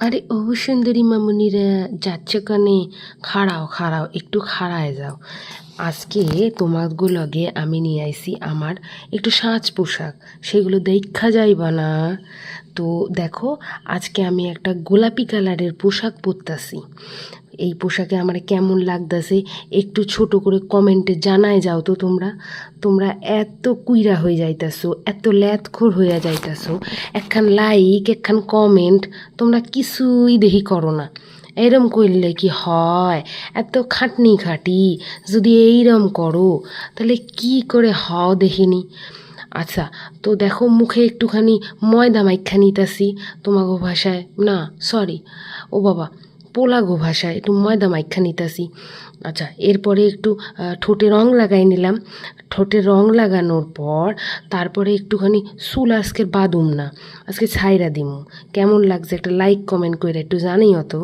আরে ও সুন্দরী মামুনিরা, যাচ্ছ কানে? খাড়াও খাড়াও, একটু খাড়ায় যাও। আজকে তোমাগুলোকে আমি নিয়ে আইছি আমার একটু সাজ পোশাক, সেগুলো দেখা যাইবা না? তো দেখো, আজকে আমি একটা গোলাপি কালারের পোশাক পরতাছি। এই পোশাকে আমার কেমন লাগতাছে একটু ছোট করে কমেন্টে জানায় যাও তো। তোমরা তোমরা এত কুইরা হয়ে যাইতাছো, এত ল্যাথখোর হইয়া যাইতাছো, একখান লাইক একখান কমেন্ট তোমরা কিছুই দেখি করো না। এরম করলে কি হয়? এত খাটনি খাটি যদি এইরম করো, তাহলে কি করে হও দেখিনি। আচ্ছা, তো দেখো মুখে একটুখানি ময়দা মাইখা নিতাছি, তোমাগো ভাষায় না, সরি, ও বাবা, পোলাগো ভাষায় একটু ময়দা মাইখা নিতাছি। আচ্ছা, এরপরে একটু ঠোঁটে রং লাগাই নিলাম। ঠোঁটে রং লাগানোর পর তারপরে একটুখানি চুল আজকে বাদুম না, আজকে ছাইরা দিমু। কেমন লাগছে একটা লাইক কমেন্ট করে একটু জানিও তো।